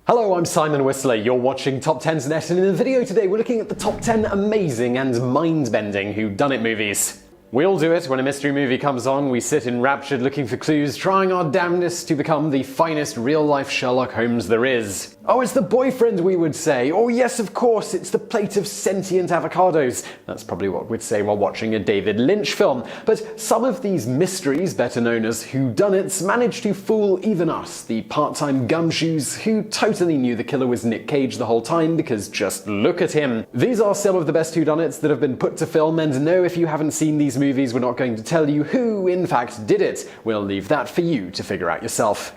Hello, I'm Simon Whistler, you're watching TopTenzNet, and in the video today we're looking at the top 10 amazing and mind-bending whodunit movies. We all do it when a mystery movie comes on. We sit enraptured looking for clues, trying our damnedest to become the finest real-life Sherlock Holmes there is. Oh, it's the boyfriend, we would say. Oh yes, of course, it's the plate of sentient avocados. That's probably what we'd say while watching a David Lynch film. But some of these mysteries, better known as whodunits, manage to fool even us, the part-time gumshoes who totally knew the killer was Nick Cage the whole time because just look at him. These are some of the best whodunits that have been put to film, and no, if you haven't seen these movies, we're not going to tell you who, in fact, did it. We'll leave that for you to figure out yourself.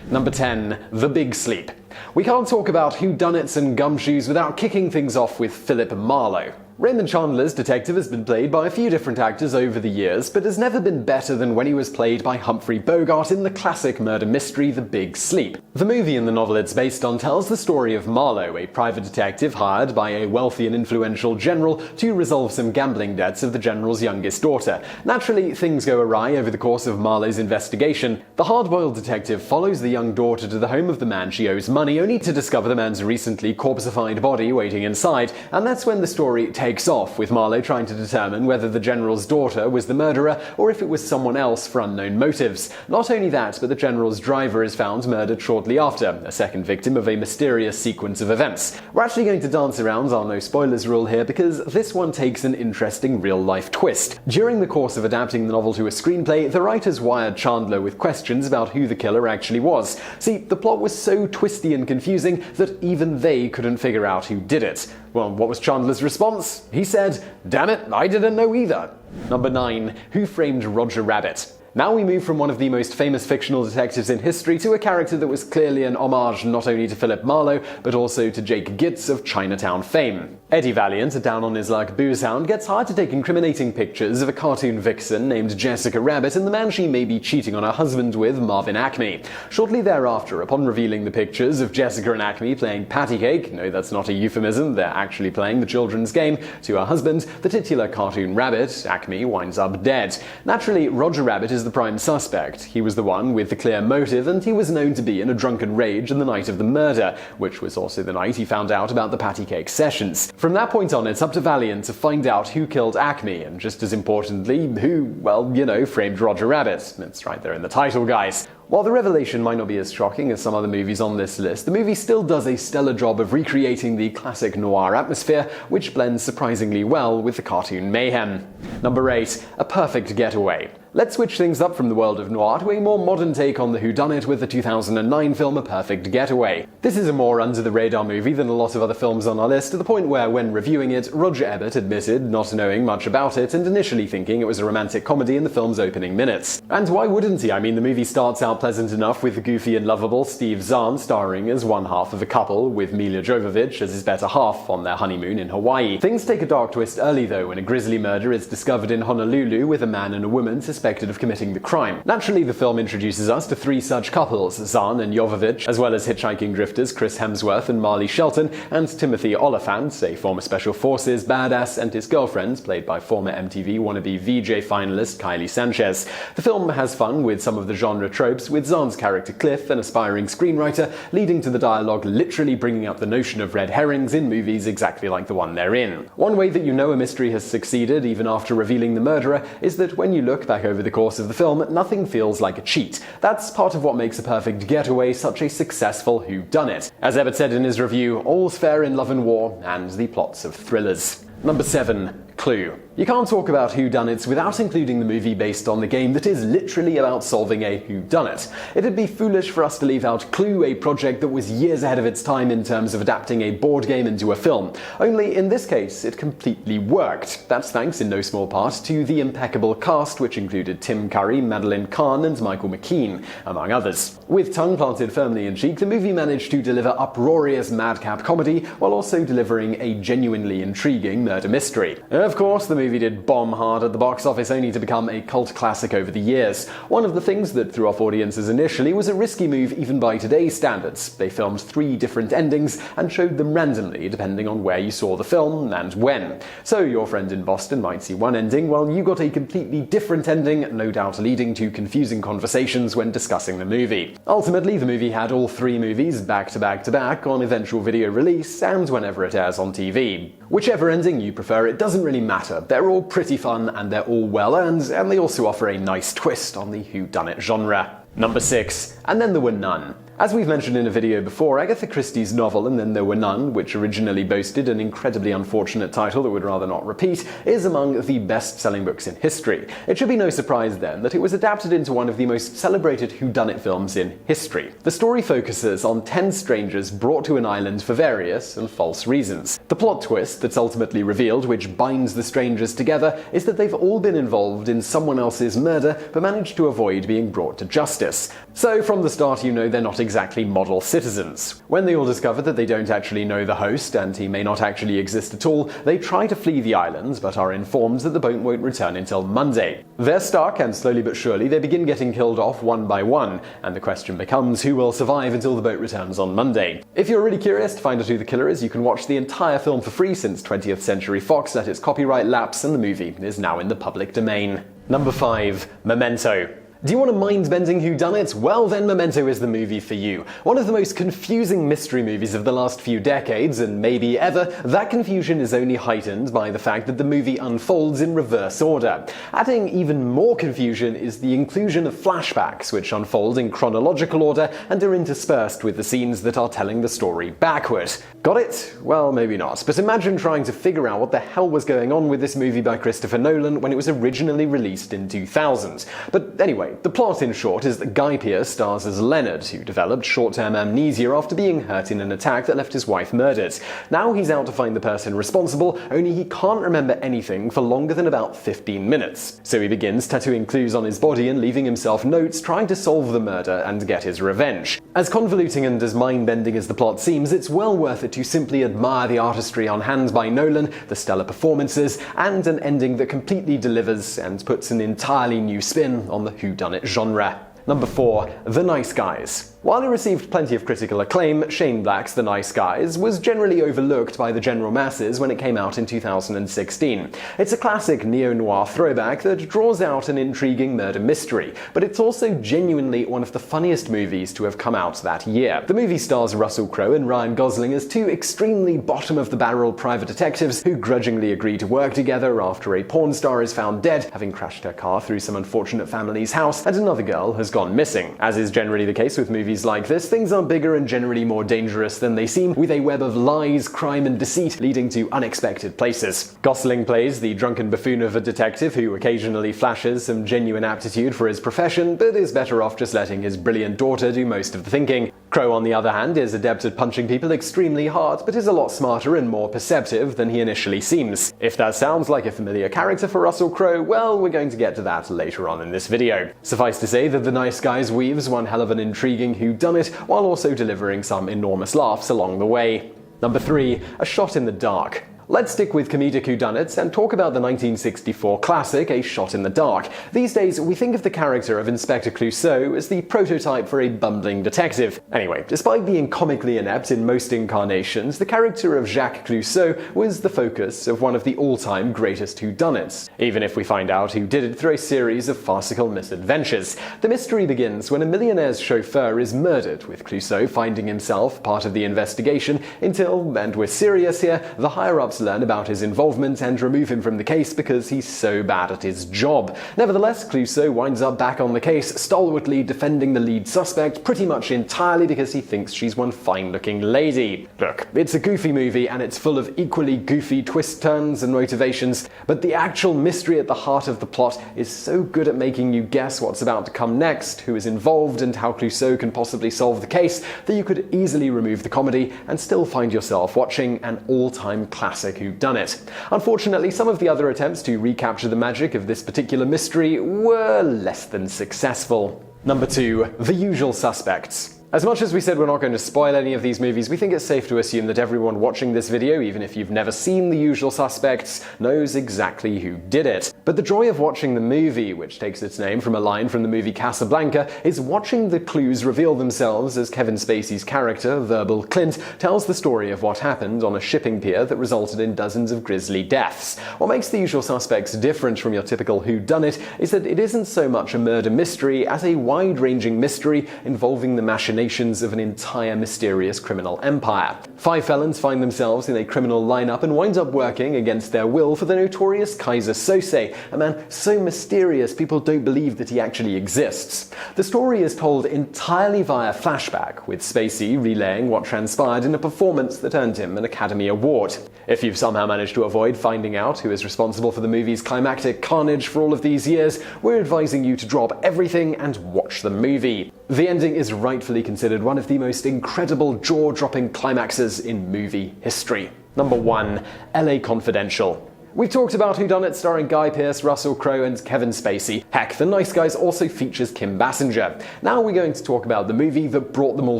Number 10. The Big Sleep. We can't talk about whodunits and gumshoes without kicking things off with Philip Marlowe. Raymond Chandler's detective has been played by a few different actors over the years, but has never been better than when he was played by Humphrey Bogart in the classic murder mystery The Big Sleep. The movie and the novel it's based on tells the story of Marlowe, a private detective hired by a wealthy and influential general to resolve some gambling debts of the general's youngest daughter. Naturally, things go awry over the course of Marlowe's investigation. The hard-boiled detective follows the young daughter to the home of the man she owes money, only to discover the man's recently corpseified body waiting inside, and that's when the story takes off, with Marlowe trying to determine whether the general's daughter was the murderer or if it was someone else for unknown motives. Not only that, but the general's driver is found murdered shortly after, a second victim of a mysterious sequence of events. We're actually going to dance around our no spoilers rule here because this one takes an interesting real-life twist. During the course of adapting the novel to a screenplay, the writers wired Chandler with questions about who the killer actually was. See, the plot was so twisty and confusing that even they couldn't figure out who did it. Well, what was Chandler's response? He said, "Damn it, I didn't know either." Number 9. Who Framed Roger Rabbit? Now we move from one of the most famous fictional detectives in history to a character that was clearly an homage not only to Philip Marlowe, but also to Jake Gitz of Chinatown fame. Eddie Valiant, a down-on-his-luck booze-hound, gets hired to take incriminating pictures of a cartoon vixen named Jessica Rabbit and the man she may be cheating on her husband with, Marvin Acme. Shortly thereafter, upon revealing the pictures of Jessica and Acme playing patty cake, no, that's not a euphemism, they're actually playing the children's game, to her husband, the titular cartoon rabbit, Acme winds up dead. Naturally, Roger Rabbit is the prime suspect. He was the one with the clear motive, and he was known to be in a drunken rage on the night of the murder, which was also the night he found out about the patty cake sessions. From that point on, it's up to Valiant to find out who killed Acme, and just as importantly, who, well, framed Roger Rabbit. It's right there in the title, guys. While the revelation might not be as shocking as some other movies on this list, the movie still does a stellar job of recreating the classic noir atmosphere, which blends surprisingly well with the cartoon mayhem. Number 8. A Perfect Getaway. Let's switch things up from the world of noir to a more modern take on the whodunit with the 2009 film A Perfect Getaway. This is a more under-the-radar movie than a lot of other films on our list, to the point where, when reviewing it, Roger Ebert admitted not knowing much about it and initially thinking it was a romantic comedy in the film's opening minutes. And why wouldn't he? I mean, the movie starts out pleasant enough with the goofy and lovable Steve Zahn starring as one half of a couple, with Mila Jovovich as his better half on their honeymoon in Hawaii. Things take a dark twist early, though, when a grisly murder is discovered in Honolulu with a man and a woman suspected of committing the crime. Naturally, the film introduces us to 3 such couples, Zahn and Jovovich, as well as hitchhiking drifters Chris Hemsworth and Marley Shelton, and Timothy Olyphant, a former Special Forces badass, and his girlfriend, played by former MTV wannabe VJ finalist Kylie Sanchez. The film has fun with some of the genre tropes, with Zahn's character Cliff, an aspiring screenwriter, leading to the dialogue literally bringing up the notion of red herrings in movies exactly like the one they're in. One way that you know a mystery has succeeded, even after revealing the murderer, is that when you look back over the course of the film, nothing feels like a cheat. That's part of what makes A Perfect Getaway such a successful whodunit. As Ebert said in his review, all's fair in love and war, and the plots of thrillers. Number 7. Clue. You can't talk about whodunits without including the movie based on the game that is literally about solving a whodunit. It'd be foolish for us to leave out Clue, a project that was years ahead of its time in terms of adapting a board game into a film. Only in this case, it completely worked. That's thanks in no small part to the impeccable cast, which included Tim Curry, Madeline Kahn, and Michael McKean, among others. With tongue planted firmly in cheek, the movie managed to deliver uproarious madcap comedy while also delivering a genuinely intriguing murder mystery. Of course, the movie did bomb hard at the box office, only to become a cult classic over the years. One of the things that threw off audiences initially was a risky move even by today's standards. They filmed 3 different endings and showed them randomly depending on where you saw the film and when. So your friend in Boston might see one ending while you got a completely different ending, no doubt leading to confusing conversations when discussing the movie. Ultimately, the movie had all 3 movies back to back to back on eventual video release and whenever it airs on TV. Whichever ending you prefer, it doesn't really matter. They're all pretty fun and they're all well earned, and they also offer a nice twist on the whodunit genre. Number 6. And Then There Were None. As we've mentioned in a video before, Agatha Christie's novel And Then There Were None, which originally boasted an incredibly unfortunate title that would rather not repeat, is among the best-selling books in history. It should be no surprise then that it was adapted into one of the most celebrated whodunit films in history. The story focuses on 10 strangers brought to an island for various and false reasons. The plot twist that's ultimately revealed, which binds the strangers together, is that they've all been involved in someone else's murder but managed to avoid being brought to justice. So from the start you know they're not exactly model citizens. When they all discover that they don't actually know the host and he may not actually exist at all, they try to flee the island but are informed that the boat won't return until Monday. They're stuck, and slowly but surely they begin getting killed off one by one, and the question becomes who will survive until the boat returns on Monday. If you're really curious to find out who the killer is, you can watch the entire film for free since 20th Century Fox let its copyright lapse, and the movie is now in the public domain. Number 5. Memento. Do you want a mind-bending whodunit? Well, then Memento is the movie for you. One of the most confusing mystery movies of the last few decades, and maybe ever, that confusion is only heightened by the fact that the movie unfolds in reverse order. Adding even more confusion is the inclusion of flashbacks, which unfold in chronological order and are interspersed with the scenes that are telling the story backward. Got it? Well, maybe not. But imagine trying to figure out what the hell was going on with this movie by Christopher Nolan when it was originally released in 2000. But anyway, the plot, in short, is that Guy Pearce stars as Leonard, who developed short-term amnesia after being hurt in an attack that left his wife murdered. Now he's out to find the person responsible, only he can't remember anything for longer than about 15 minutes. So he begins tattooing clues on his body and leaving himself notes trying to solve the murder and get his revenge. As convoluting and as mind-bending as the plot seems, it's well worth it to simply admire the artistry on hand by Nolan, the stellar performances, and an ending that completely delivers and puts an entirely new spin on the whodunit genre. Number 4. The Nice Guys. While it received plenty of critical acclaim, Shane Black's The Nice Guys was generally overlooked by the general masses when it came out in 2016. It's a classic neo-noir throwback that draws out an intriguing murder mystery, but it's also genuinely one of the funniest movies to have come out that year. The movie stars Russell Crowe and Ryan Gosling as 2 extremely bottom-of-the-barrel private detectives who grudgingly agree to work together after a porn star is found dead, having crashed her car through some unfortunate family's house, and another girl has gone missing. As is generally the case with movies like this, things are bigger and generally more dangerous than they seem, with a web of lies, crime, and deceit leading to unexpected places. Gosling plays the drunken buffoon of a detective who occasionally flashes some genuine aptitude for his profession, but is better off just letting his brilliant daughter do most of the thinking. Crowe, on the other hand, is adept at punching people extremely hard, but is a lot smarter and more perceptive than he initially seems. If that sounds like a familiar character for Russell Crowe, well, we're going to get to that later on in this video. Suffice to say that The Nice Guys weaves one hell of an intriguing whodunit, while also delivering some enormous laughs along the way. Number 3. A Shot in the Dark. Let's stick with comedic whodunits and talk about the 1964 classic A Shot in the Dark. These days, we think of the character of Inspector Clouseau as the prototype for a bumbling detective. Anyway, despite being comically inept in most incarnations, the character of Jacques Clouseau was the focus of one of the all-time greatest whodunits, even if we find out who did it through a series of farcical misadventures. The mystery begins when a millionaire's chauffeur is murdered, with Clouseau finding himself part of the investigation until, and we're serious here, the higher-ups learn about his involvement and remove him from the case because he's so bad at his job. Nevertheless, Clouseau winds up back on the case, stalwartly defending the lead suspect pretty much entirely because he thinks she's one fine-looking lady. Look, it's a goofy movie and it's full of equally goofy twists, turns, and motivations, but the actual mystery at the heart of the plot is so good at making you guess what's about to come next, who is involved, and how Clouseau can possibly solve the case, that you could easily remove the comedy and still find yourself watching an all-time classic whodunit. Unfortunately, some of the other attempts to recapture the magic of this particular mystery were less than successful. Number 2. The Usual Suspects. As much as we said we're not going to spoil any of these movies, we think it's safe to assume that everyone watching this video, even if you've never seen The Usual Suspects, knows exactly who did it. But the joy of watching the movie, which takes its name from a line from the movie Casablanca, is watching the clues reveal themselves as Kevin Spacey's character, Verbal Clint, tells the story of what happened on a shipping pier that resulted in dozens of grisly deaths. What makes The Usual Suspects different from your typical whodunit is that it isn't so much a murder mystery as a wide-ranging mystery involving the machinations of an entire mysterious criminal empire. 5 felons find themselves in a criminal lineup and wind up working against their will for the notorious Kaiser Sose, a man so mysterious people don't believe that he actually exists. The story is told entirely via flashback, with Spacey relaying what transpired in a performance that earned him an Academy Award. If you've somehow managed to avoid finding out who is responsible for the movie's climactic carnage for all of these years, we're advising you to drop everything and watch the movie. The ending is rightfully considered one of the most incredible jaw-dropping climaxes in movie history. Number 1. LA Confidential. We've talked about Whodunit starring Guy Pearce, Russell Crowe, and Kevin Spacey. Heck, The Nice Guys also features Kim Basinger. Now we're going to talk about the movie that brought them all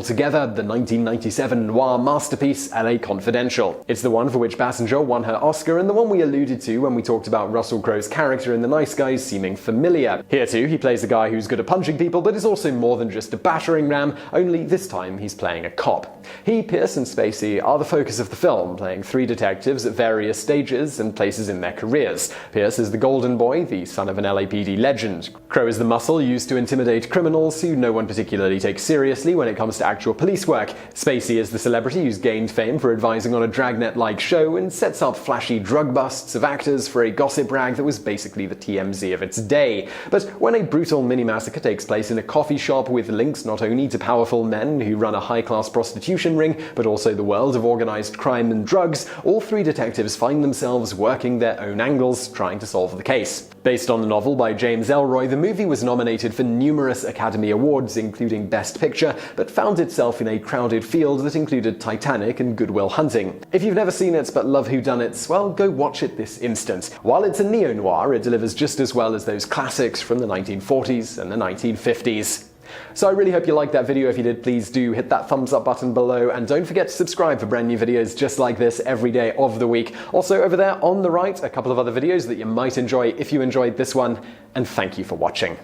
together, the 1997 noir masterpiece LA Confidential. It's the one for which Basinger won her Oscar, and the one we alluded to when we talked about Russell Crowe's character in The Nice Guys seeming familiar. Here too, he plays a guy who's good at punching people, but is also more than just a battering ram, only this time he's playing a cop. He, Pearce, and Spacey are the focus of the film, playing 3 detectives at various stages and places in their careers. Pearce is the golden boy, the son of an LAPD legend. Crowe is the muscle used to intimidate criminals who no one particularly takes seriously when it comes to actual police work. Spacey is the celebrity who's gained fame for advising on a Dragnet-like show and sets up flashy drug busts of actors for a gossip rag that was basically the TMZ of its day. But when a brutal mini-massacre takes place in a coffee shop with links not only to powerful men who run a high-class prostitution ring, but also the world of organized crime and drugs, all 3 detectives find themselves working their own angles, trying to solve the case. Based on the novel by James Ellroy, the movie was nominated for numerous Academy Awards, including Best Picture, but found itself in a crowded field that included Titanic and Good Will Hunting. If you've never seen it but love whodunits, well, go watch it this instant. While it's a neo-noir, it delivers just as well as those classics from the 1940s and the 1950s. So I really hope you liked that video. If you did, please do hit that thumbs up button below, and don't forget to subscribe for brand new videos just like this every day of the week. Also over there on the right, a couple of other videos that you might enjoy if you enjoyed this one, and thank you for watching.